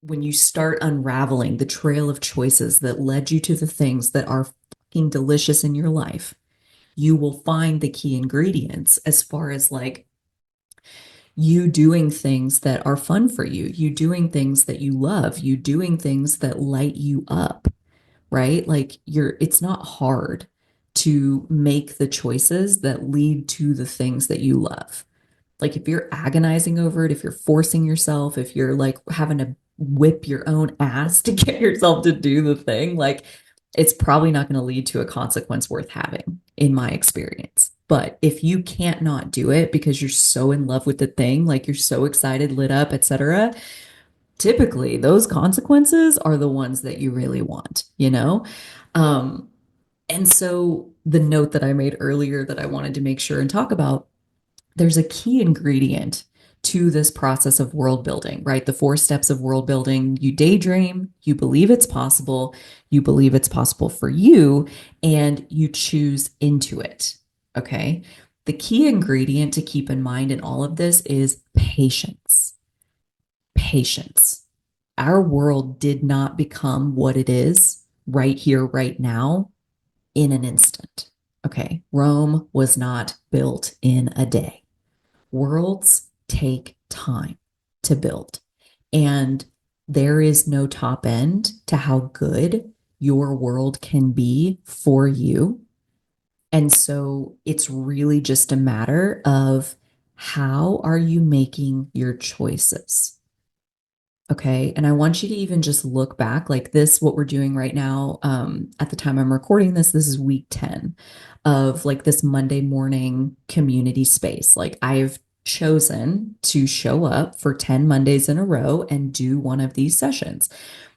when you start unraveling the trail of choices that led you to the things that are fucking delicious in your life, you will find the key ingredients as far as like you doing things that are fun for you, you doing things that you love, you doing things that light you up, right? Like it's not hard to make the choices that lead to the things that you love. Like if you're agonizing over it, if you're forcing yourself, if you're like having to whip your own ass to get yourself to do the thing, like it's probably not going to lead to a consequence worth having, in my experience. But if you can't not do it because you're so in love with the thing, like you're so excited, lit up, etc., typically those consequences are the ones that you really want, you know? Um, and so the note that I made earlier that I wanted to make sure and talk about, there's a key ingredient to this process of world building, right? The four steps of world building. You daydream, you believe it's possible, you believe it's possible for you, and you choose into it. Okay. The key ingredient to keep in mind in all of this is patience. Patience. Our world did not become what it is right here, right now, in an instant. Okay. Rome was not built in a day. Worlds take time to build. And there is no top end to how good your world can be for you. And so it's really just a matter of how are you making your choices? Okay. And I want you to even just look back like this, what we're doing right now. At the time I'm recording this, this is week 10 of like this Monday morning community space. Like I've chosen to show up for 10 Mondays in a row and do one of these sessions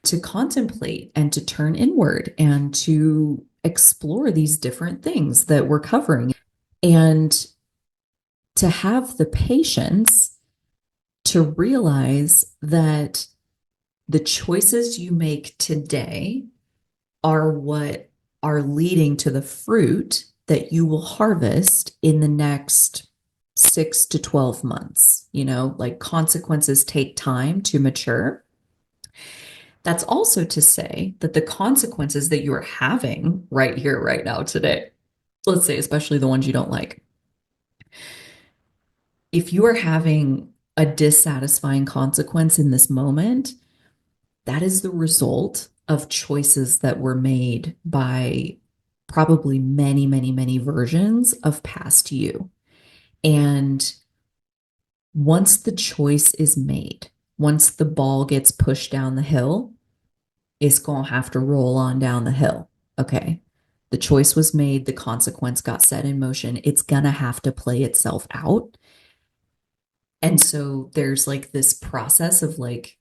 to contemplate and to turn inward and to explore these different things that we're covering and to have the patience to realize that the choices you make today are what are leading to the fruit that you will harvest in the next 6 to 12 months. You know, like consequences take time to mature. That's also to say that the consequences that you are having right here, right now, today, let's say, especially the ones you don't like, if you are having a dissatisfying consequence in this moment, that is the result of choices that were made by probably many, many, many versions of past you. And once the choice is made, once the ball gets pushed down the hill, it's going to have to roll on down the hill. Okay. The choice was made, the consequence got set in motion. It's going to have to play itself out. And so there's like this process of like,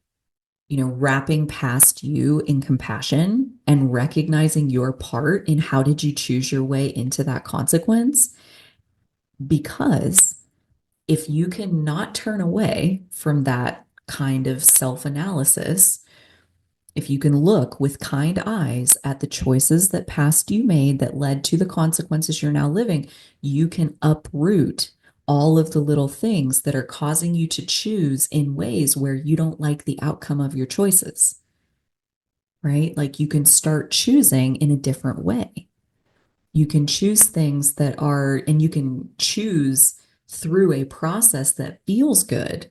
wrapping past you in compassion and recognizing your part in how did you choose your way into that consequence? Because if you cannot turn away from that kind of self analysis, if you can look with kind eyes at the choices that past you made that led to the consequences you're now living, you can uproot all of the little things that are causing you to choose in ways where you don't like the outcome of your choices, right? Like you can start choosing in a different way. You can choose things that are, and you can choose through a process that feels good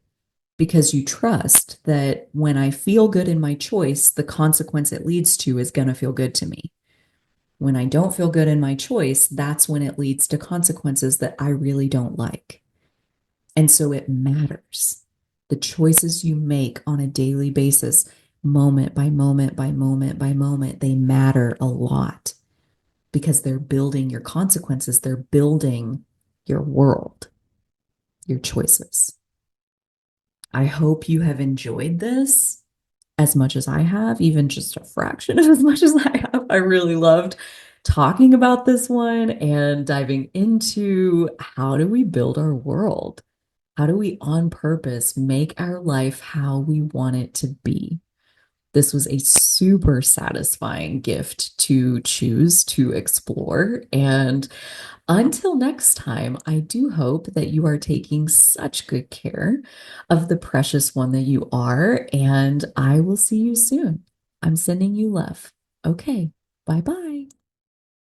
because you trust that when I feel good in my choice, the consequence it leads to is going to feel good to me. When I don't feel good in my choice, that's when it leads to consequences that I really don't like. And so it matters. The choices you make on a daily basis, moment by moment by moment by moment, they matter a lot because they're building your consequences. They're building your world, your choices. I hope you have enjoyed this as much as I have, even just a fraction of as much as I have. I really loved talking about this one and diving into how do we build our world? How do we on purpose make our life how we want it to be? This was a super satisfying gift to choose to explore. And until next time, I do hope that you are taking such good care of the precious one that you are. And I will see you soon. I'm sending you love. Okay, bye bye.